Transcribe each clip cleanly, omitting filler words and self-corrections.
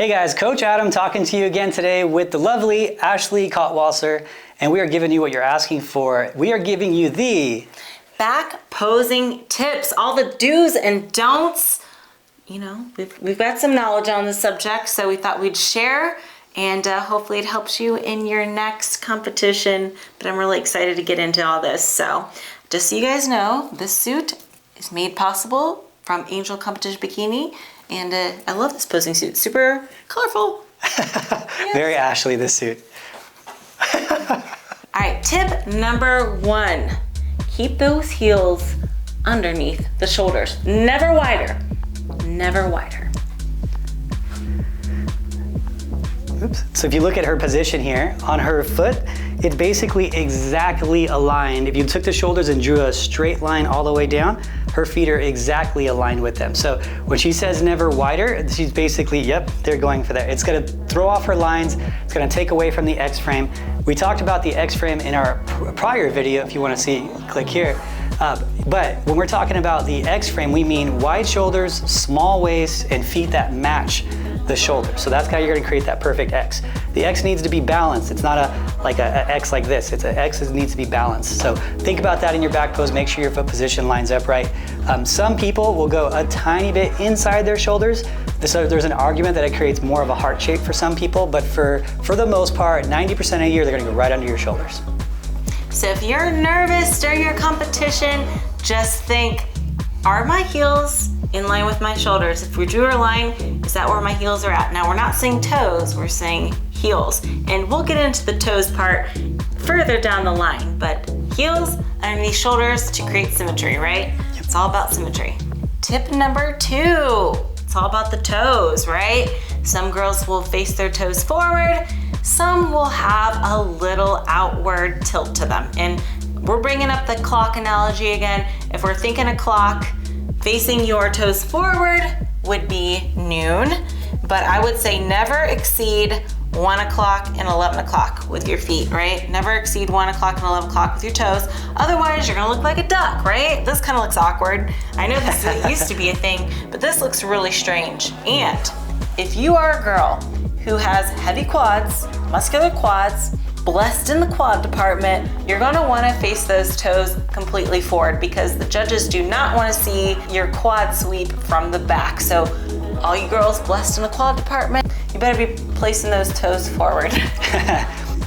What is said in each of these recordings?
Hey guys, Coach Adam talking to you again today with the lovely Ashley Kotwasser, and we are giving you what you're asking for. We are giving you the back posing tips, all the do's and don'ts. You know, we've got some knowledge on the subject, so we thought we'd share, and hopefully it helps you in your next competition. But I'm really excited to get into all this. So just so you guys know, this suit is made possible from Angel Competition Bikini. And I love this posing suit. Super colorful. Yes. Very Ashley, this suit. All right, tip number 1. Keep those heels underneath the shoulders. Never wider. Never wider. Oops. So if you look at her position here, on her foot, it's basically exactly aligned. If you took the shoulders and drew a straight line all the way down, her feet are exactly aligned with them. So when she says never wider, she's basically, yep, they're going for that. It's gonna throw off her lines. It's gonna take away from the X frame. We talked about the X frame in our prior video. If you wanna see, click here. But when we're talking about the X frame, we mean wide shoulders, small waist, and feet that match the shoulder. So that's how you're gonna create that perfect X. The X needs to be balanced. It's not like a X like this. It's an X that needs to be balanced. So think about that in your back pose. Make sure your foot position lines up right. Some people will go a tiny bit inside their shoulders. So there's an argument that it creates more of a heart shape for some people, but for the most part, 90% of the year, they're gonna go right under your shoulders. So if you're nervous during your competition, just think, are my heels in line with my shoulders? If we drew a line, is that where my heels are at? Now we're not saying toes, we're saying heels. And we'll get into the toes part further down the line, but heels underneath shoulders to create symmetry, right? Yep. It's all about symmetry. Tip number 2, it's all about the toes, right? Some girls will face their toes forward, some will have a little outward tilt to them. And we're bringing up the clock analogy again. If we're thinking a clock, facing your toes forward would be noon, but I would say never exceed 1 o'clock and 11 o'clock with your feet, right? Never exceed 1 o'clock and 11 o'clock with your toes. Otherwise, you're gonna look like a duck, right? This kind of looks awkward. I know this used to be a thing, but this looks really strange. And if you are a girl who has heavy quads, muscular quads, blessed in the quad department, you're gonna wanna face those toes completely forward because the judges do not wanna see your quad sweep from the back. So all you girls blessed in the quad department, you better be placing those toes forward.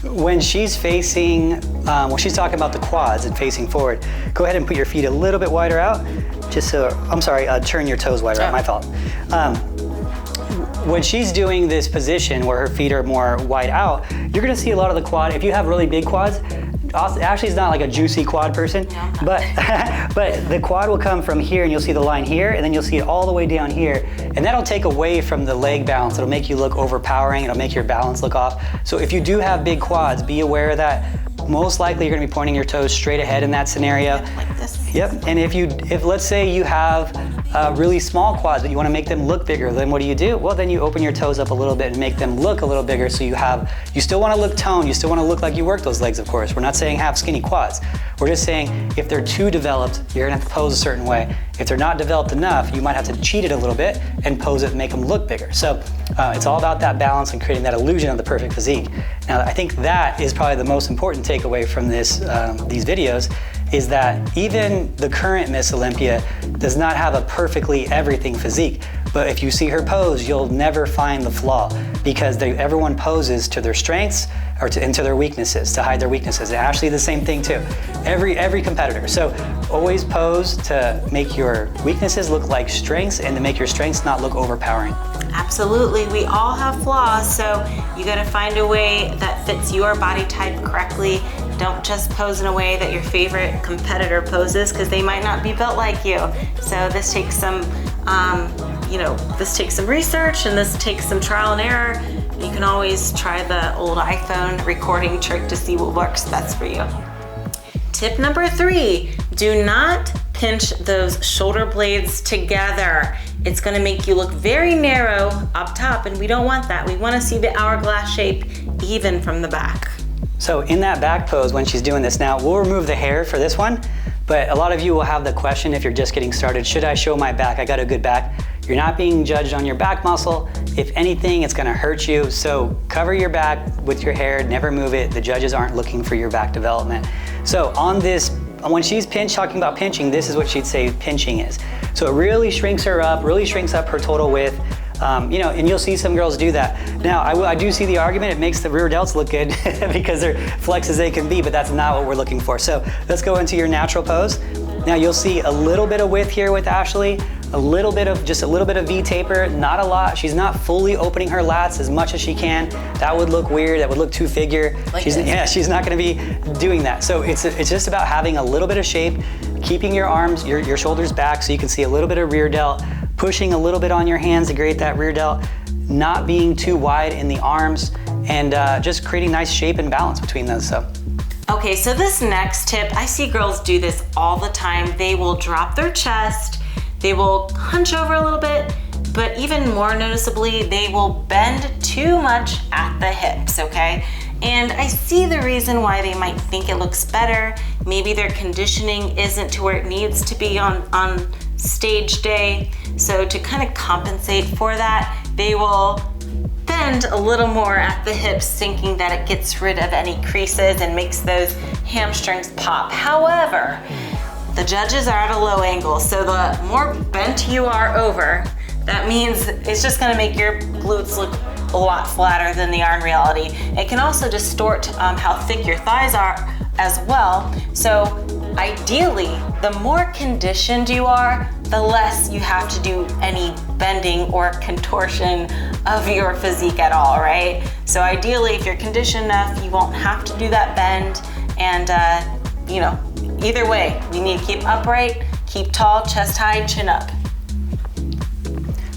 When she's facing, when she's talking about the quads and facing forward, go ahead and put your feet a little bit wider out, just so, I'm sorry, turn your toes wider out, my fault. When she's doing this position where her feet are more wide out, you're gonna see a lot of the quad. If you have really big quads, Ashley's not like a juicy quad person, but the quad will come from here and you'll see the line here, and then you'll see it all the way down here, and that'll take away from the leg balance. It'll make you look overpowering, it'll make your balance look off. So if you do have big quads, be aware of that. Most likely you're gonna be pointing your toes straight ahead in that scenario. Like this. Yep, and if let's say you have really small quads, but you wanna make them look bigger, then what do? Well, then you open your toes up a little bit and make them look a little bigger, so you still wanna look toned, you still wanna look like you work those legs, of course. We're not saying have skinny quads. We're just saying if they're too developed, you're gonna have to pose a certain way. If they're not developed enough, you might have to cheat it a little bit and pose it and make them look bigger. So it's all about that balance and creating that illusion of the perfect physique. Now, I think that is probably the most important takeaway from these videos, is that even the current Miss Olympia does not have a perfectly everything physique. But if you see her pose, you'll never find the flaw, because everyone poses to their strengths or into their weaknesses, to hide their weaknesses. And Ashley, the same thing too. Every competitor. So always pose to make your weaknesses look like strengths and to make your strengths not look overpowering. Absolutely, we all have flaws, so you gotta find a way that fits your body type correctly. Don't just pose in a way that your favorite competitor poses, because they might not be built like you. So this takes some, this takes some research, and this takes some trial and error. You can always try the old iPhone recording trick to see what works best for you. Tip number 3, do not pinch those shoulder blades together. It's gonna make you look very narrow up top, and we don't want that. We wanna see the hourglass shape even from the back. So in that back pose, when she's doing this now, we'll remove the hair for this one, but a lot of you will have the question if you're just getting started, should I show my back? I got a good back. You're not being judged on your back muscle. If anything, it's gonna hurt you. So cover your back with your hair, never move it. The judges aren't looking for your back development. So on this, when she's talking about pinching, this is what she'd say pinching is. So it really shrinks her up, really shrinks up her total width. You know, and you'll see some girls do that. Now, I do see the argument, it makes the rear delts look good because they're flex as they can be, but that's not what we're looking for. So let's go into your natural pose. Now you'll see a little bit of width here with Ashley, just a little bit of V taper, not a lot. She's not fully opening her lats as much as she can. That would look weird, that would look too figure. She's not gonna be doing that. So it's just about having a little bit of shape, keeping your arms, your shoulders back so you can see a little bit of rear delt, pushing a little bit on your hands to create that rear delt, not being too wide in the arms, and just creating nice shape and balance between those. So. Okay, so this next tip, I see girls do this all the time. They will drop their chest, they will hunch over a little bit, but even more noticeably, they will bend too much at the hips, okay? And I see the reason why they might think it looks better. Maybe their conditioning isn't to where it needs to be on stage day. So to kind of compensate for that, they will bend a little more at the hips, thinking that it gets rid of any creases and makes those hamstrings pop. However, the judges are at a low angle, so the more bent you are over, that means it's just gonna make your glutes look a lot flatter than they are in reality. It can also distort how thick your thighs are as well. So ideally, the more conditioned you are, the less you have to do any bending or contortion of your physique at all, right? So ideally, if you're conditioned enough, you won't have to do that bend. And you know, either way, you need to keep upright, keep tall, chest high, chin up.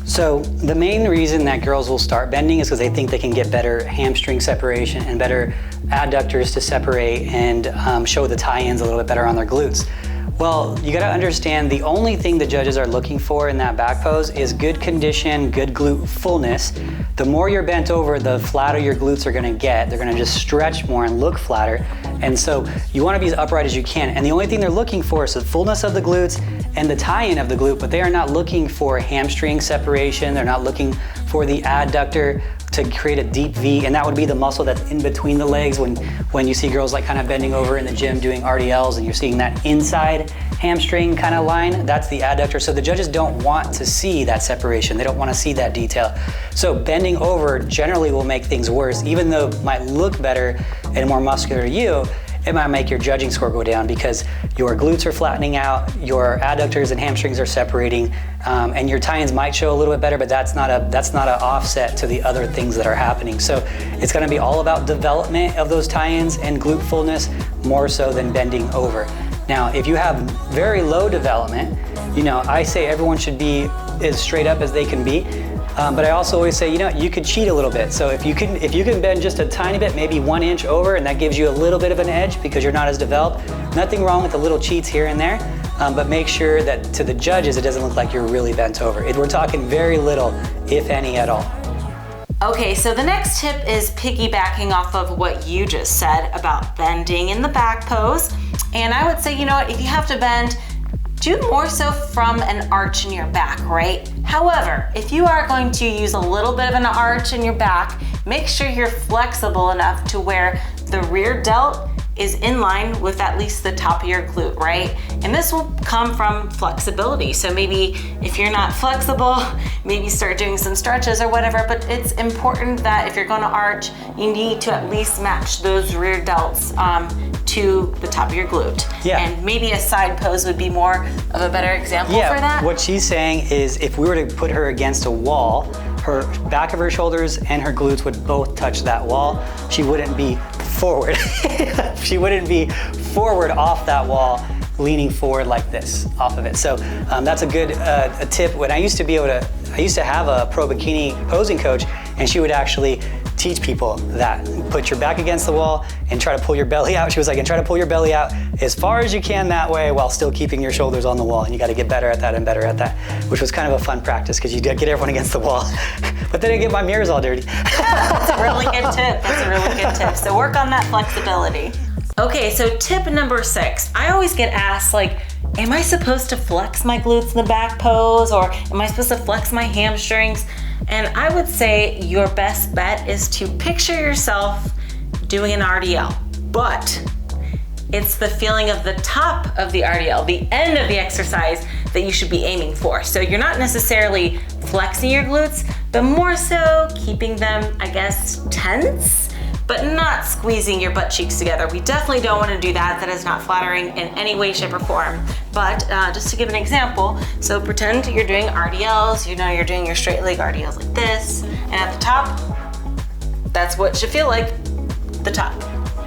So the main reason that girls will start bending is because they think they can get better hamstring separation and better adductors to separate and show the tie-ins a little bit better on their glutes. Well, you gotta understand the only thing the judges are looking for in that back pose is good condition, good glute fullness. The more you're bent over, the flatter your glutes are gonna get. They're gonna just stretch more and look flatter. And so you wanna be as upright as you can. And the only thing they're looking for is the fullness of the glutes and the tie-in of the glute, but they are not looking for hamstring separation. They're not looking for the adductor to create a deep V, and that would be the muscle that's in between the legs when you see girls like kind of bending over in the gym doing RDLs and you're seeing that inside hamstring kind of line, that's the adductor. So the judges don't want to see that separation. They don't want to see that detail. So bending over generally will make things worse, even though it might look better and more muscular to you. It might make your judging score go down because your glutes are flattening out, your adductors and hamstrings are separating, and your tie-ins might show a little bit better, but that's not a offset to the other things that are happening. So it's gonna be all about development of those tie-ins and glute fullness more so than bending over. Now, if you have very low development, you know, I say everyone should be as straight up as they can be. But I also always say, you know, you could cheat a little bit. So if you can bend just a tiny bit, maybe 1 inch over, and that gives you a little bit of an edge because you're not as developed, nothing wrong with the little cheats here and there, but make sure that to the judges, it doesn't look like you're really bent over. We're talking very little, if any at all. Okay, so the next tip is piggybacking off of what you just said about bending in the back pose. And I would say, you know what, if you have to bend, do more so from an arch in your back, right? However, if you are going to use a little bit of an arch in your back, make sure you're flexible enough to where the rear delt is in line with at least the top of your glute, right? And this will come from flexibility. So maybe if you're not flexible, maybe start doing some stretches or whatever, but it's important that if you're gonna arch, you need to at least match those rear delts to the top of your glute. Yeah. And maybe a side pose would be more of a better example for that. What she's saying is if we were to put her against a wall, her back of her shoulders and her glutes would both touch that wall. She wouldn't be forward. She wouldn't be forward off that wall, leaning forward like this off of it. So that's a good a tip. When I used to have a pro bikini posing coach, and she would actually teach people that. Put your back against the wall and try to pull your belly out. She was like, and try to pull your belly out as far as you can that way while still keeping your shoulders on the wall. And you got to get better at that and better at that, which was kind of a fun practice because you did get everyone against the wall. But then I get my mirrors all dirty. That's a really good tip. That's a really good tip. So work on that flexibility. Okay, so tip number 6. I always get asked, like, am I supposed to flex my glutes in the back pose, or am I supposed to flex my hamstrings? And I would say your best bet is to picture yourself doing an RDL, but it's the feeling of the top of the RDL, the end of the exercise, that you should be aiming for. So you're not necessarily flexing your glutes, but more so keeping them, I guess, tense, but not squeezing your butt cheeks together. We definitely don't want to do that. That is not flattering in any way, shape, or form. But just to give an example, so pretend you're doing RDLs, you know you're doing your straight leg RDLs like this, and at the top, that's what should feel like, the top,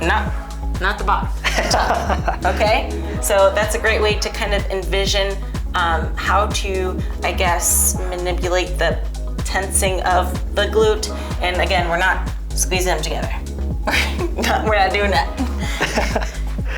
not the bottom, the top, okay? So that's a great way to kind of envision how to, I guess, manipulate the tensing of the glute. And again, we're not squeezing them together. We're not doing that.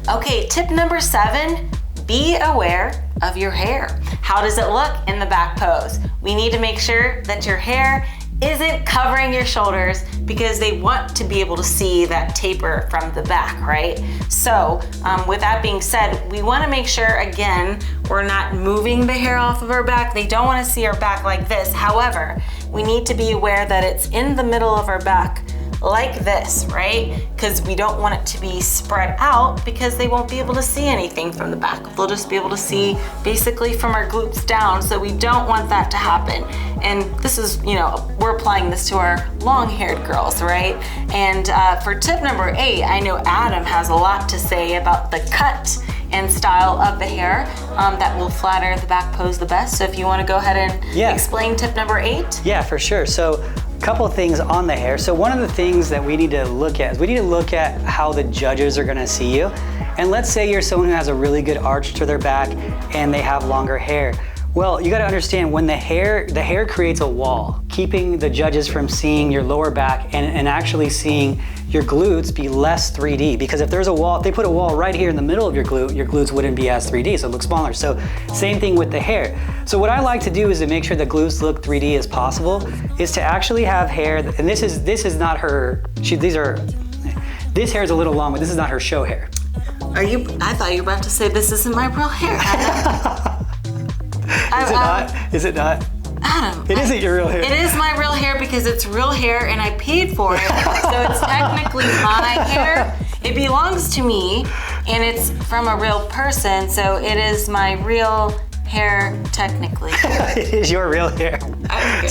Okay, tip number 7, be aware of your hair. How does it look in the back pose? We need to make sure that your hair isn't covering your shoulders, because they want to be able to see that taper from the back, right? So with that being said, we want to make sure, again, we're not moving the hair off of our back. They don't want to see our back like this. However, we need to be aware that it's in the middle of our back like this, right? Because we don't want it to be spread out, because they won't be able to see anything from the back. They'll just be able to see basically from our glutes down. So we don't want that to happen. And this is, you know, we're applying this to our long-haired girls, right? And for tip number 8, I know Adam has a lot to say about the cut and style of the hair that will flatter the back pose the best. So if you want to go ahead and explain tip number 8. Yeah, for sure. So a couple of things on the hair. So one of the things that we need to look at is we need to look at how the judges are gonna see you. And let's say you're someone who has a really good arch to their back and they have longer hair. Well, you gotta understand, when the hair creates a wall, keeping the judges from seeing your lower back and actually seeing your glutes be less 3D. Because if there's a wall, if they put a wall right here in the middle of your glutes wouldn't be as 3D, so it looks smaller. So same thing with the hair. So what I like to do is to make sure the glutes look 3D as possible, is to actually have hair, and this is not her, this hair is a little long, but this is not her show hair. I thought you were about to say this isn't my real hair. Is it not? Adam, it isn't your real hair. It is my real hair because it's real hair and I paid for it. So it's technically my hair. It belongs to me and it's from a real person. So it is my real hair technically. It is your real hair. Okay.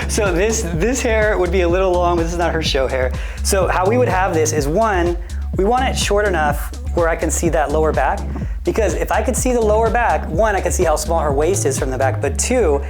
So this hair would be a little long, but this is not her show hair. So how we would have this is, one, we want it short enough where I can see that lower back. Because if I could see the lower back, one, I could see how small her waist is from the back, but two,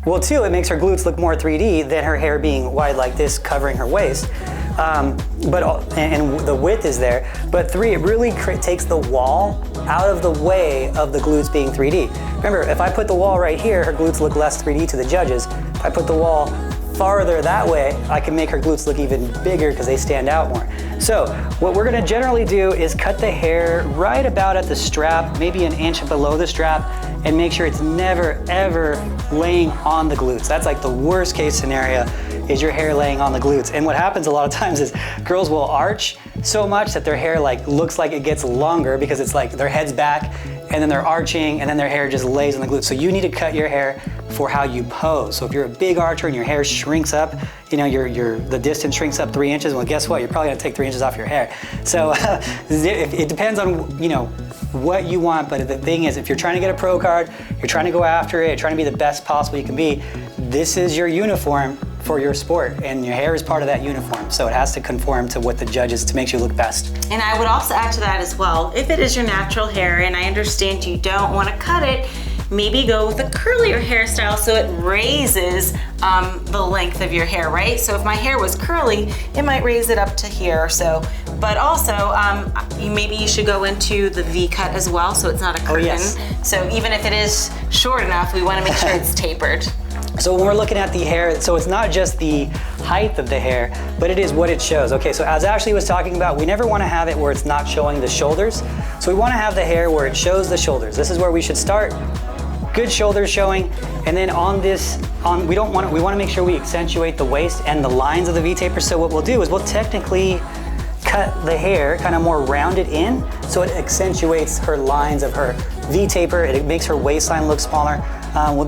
it makes her glutes look more 3D than her hair being wide like this, covering her waist. And the width is there. But 3, it really takes the wall out of the way of the glutes being 3D. Remember, if I put the wall right here, her glutes look less 3D to the judges. If I put the wall farther that way, I can make her glutes look even bigger because they stand out more. So what we're gonna generally do is cut the hair right about at the strap, maybe an inch below the strap, and make sure it's never ever laying on the glutes. That's like the worst case scenario, is your hair laying on the glutes. And what happens a lot of times is girls will arch so much that their hair looks like it gets longer, because it's like their head's back and then they're arching and then their hair just lays on the glutes. So you need to cut your hair for how you pose. So if you're a big archer and your hair shrinks up, you know, the distance shrinks up 3 inches, well, guess what? You're probably gonna take 3 inches off your hair. So it depends on, you know, what you want, but the thing is, if you're trying to get a pro card, you're trying to go after it, you're trying to be the best possible you can be, this is your uniform for your sport, and your hair is part of that uniform. So it has to conform to what the judges, to make you look best. And I would also add to that as well, if it is your natural hair, and I understand you don't want to cut it, maybe go with a curlier hairstyle so it raises the length of your hair, right? So if my hair was curly, it might raise it up to here or so. But also, maybe you should go into the V cut as well, so it's not a curtain. Oh, yes. So even if it is short enough, we want to make sure it's tapered. So when we're looking at the hair, so it's not just the height of the hair, but it is what it shows. Okay, so as Ashley was talking about, we never want to have it where it's not showing the shoulders. So we want to have the hair where it shows the shoulders. This is where we should start. Good shoulders showing, and then we want to make sure we accentuate the waist and the lines of the V-taper. So what we'll do is we'll technically cut the hair kind of more rounded in, so it accentuates her lines of her V-taper, it makes her waistline look smaller.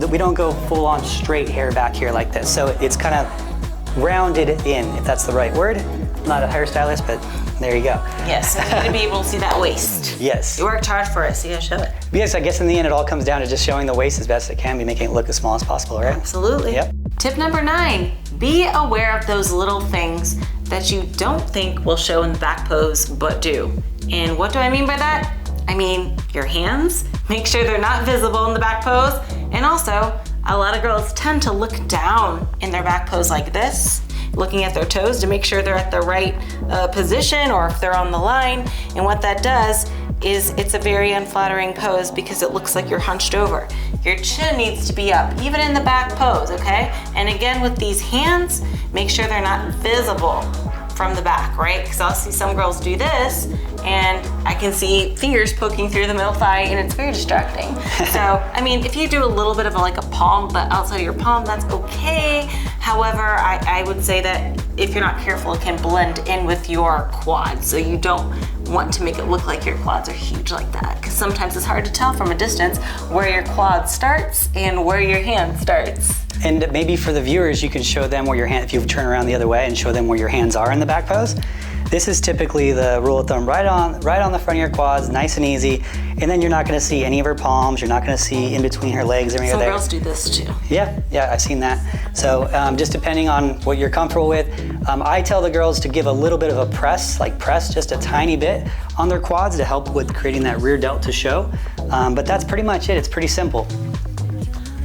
We don't go full on straight hair back here like this. So it's kind of rounded in, if that's the right word. I'm not a hairstylist, but there you go. Yes, so you need to be able to see that waist. Yes. You worked hard for it, so you gotta show it. Yes, I guess in the end it all comes down to just showing the waist as best it can be, making it look as small as possible, right? Absolutely. Yep. Tip number 9, be aware of those little things that you don't think will show in the back pose, but do. And what do I mean by that? I mean your hands, make sure they're not visible in the back pose. And also, a lot of girls tend to look down in their back pose like this, looking at their toes to make sure they're at the right position or if they're on the line. And what that does is it's a very unflattering pose because it looks like you're hunched over. Your chin needs to be up, even in the back pose, okay? And again, with these hands, make sure they're not visible from the back, right? Because I'll see some girls do this and I can see fingers poking through the middle thigh and it's very distracting. So, I mean, if you do a little bit of like a palm, but outside of your palm, that's okay. However, I would say that if you're not careful, it can blend in with your quads. So you don't want to make it look like your quads are huge like that. Because sometimes it's hard to tell from a distance where your quad starts and where your hand starts. And maybe for the viewers, you can show them where your hand, if you turn around the other way and show them where your hands are in the back pose. This is typically the rule of thumb, right on the front of your quads, nice and easy. And then you're not gonna see any of her palms, you're not gonna see in between her legs or anything. Some girls do this too. Yeah, I've seen that. So just depending on what you're comfortable with, I tell the girls to give a little bit of a press, like press just a tiny bit on their quads to help with creating that rear delt to show. But that's pretty much it, it's pretty simple.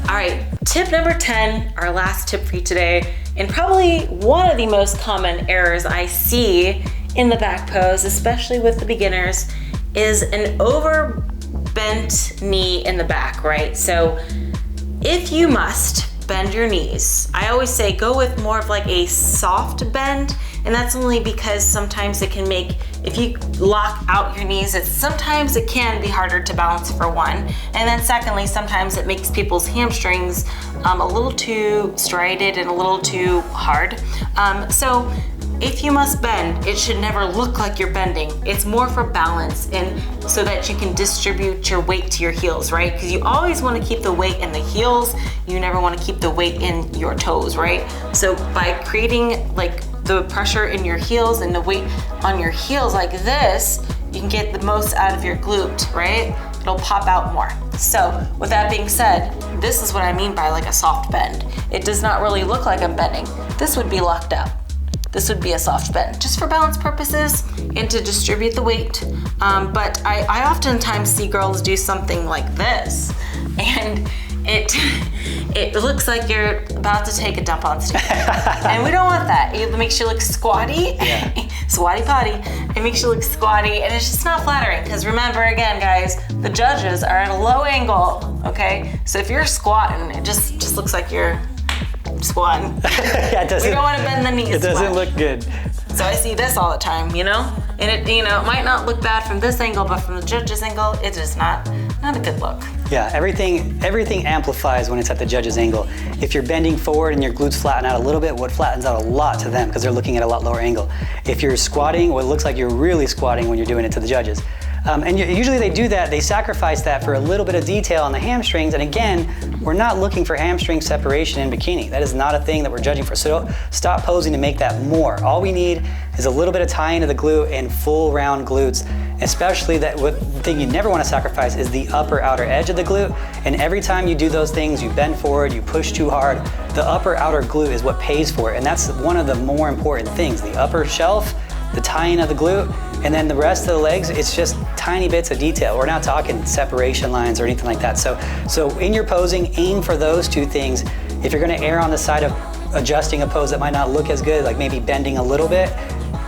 All right, tip number 10, our last tip for you today, and probably one of the most common errors I see in the back pose, especially with the beginners, is an overbent knee in the back, right? So if you must bend your knees, I always say go with more of like a soft bend, and that's only because sometimes it can make, if you lock out your knees, sometimes it can be harder to balance for one. And then secondly, sometimes it makes people's hamstrings a little too striated and a little too hard. So if you must bend, it should never look like you're bending. It's more for balance and so that you can distribute your weight to your heels, right? Because you always want to keep the weight in the heels. You never want to keep the weight in your toes, right? So by creating like the pressure in your heels and the weight on your heels like this, you can get the most out of your glute, right? It'll pop out more. So with that being said, this is what I mean by like a soft bend. It does not really look like I'm bending. This would be locked up. This would be a soft bend, just for balance purposes and to distribute the weight. But I oftentimes see girls do something like this, and it looks like you're about to take a dump on stage. And we don't want that. It makes you look squatty, squatty potty. It makes you look squatty, and it's just not flattering. Because remember, again, guys, the judges are at a low angle, okay? So if you're squatting, it just looks like you're squatting. Yeah, we don't want to bend the knees. It doesn't look good. So I see this all the time, you know? And it, it might not look bad from this angle, but from the judge's angle, it's just not a good look. Yeah, everything amplifies when it's at the judge's angle. If you're bending forward and your glutes flatten out a little bit, what flattens out a lot to them because they're looking at a lot lower angle. If you're squatting, well, it looks like you're really squatting when you're doing it to the judges. And usually they do that, they sacrifice that for a little bit of detail on the hamstrings. And again, we're not looking for hamstring separation in bikini. That is not a thing that we're judging for. So don't stop posing to make that more. All we need is a little bit of tie into the glute and full round glutes. Especially the thing you never want to sacrifice is the upper outer edge of the glute. And every time you do those things, you bend forward, you push too hard, the upper outer glute is what pays for it. And that's one of the more important things, the upper shelf, the tying of the glute, and then the rest of the legs, it's just tiny bits of detail. We're not talking separation lines or anything like that. So in your posing, aim for those two things. If you're gonna err on the side of adjusting a pose that might not look as good, like maybe bending a little bit,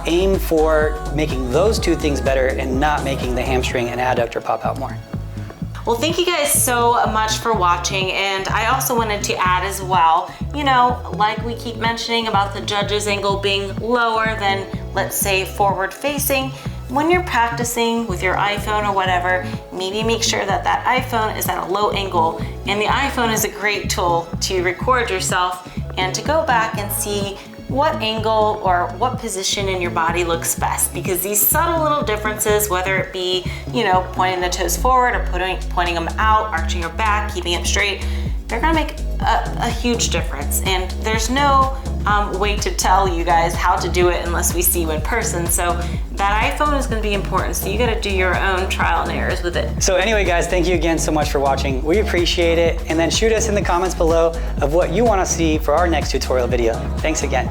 aim for making those two things better and not making the hamstring and adductor pop out more. Well, thank you guys so much for watching, and I also wanted to add as well, like we keep mentioning about the judge's angle being lower than, let's say, forward facing. When you're practicing with your iPhone or whatever, maybe make sure that that iPhone is at a low angle, and the iPhone is a great tool to record yourself and to go back and see what angle or what position in your body looks best, because these subtle little differences, whether it be, you know, pointing the toes forward or pointing them out, arching your back, keeping it straight, they're gonna make a huge difference. And there's no way to tell you guys how to do it unless we see you in person. So that iPhone is gonna be important. So you gotta do your own trial and errors with it. So anyway, guys, thank you again so much for watching. We appreciate it. And then shoot us in the comments below of what you wanna see for our next tutorial video. Thanks again.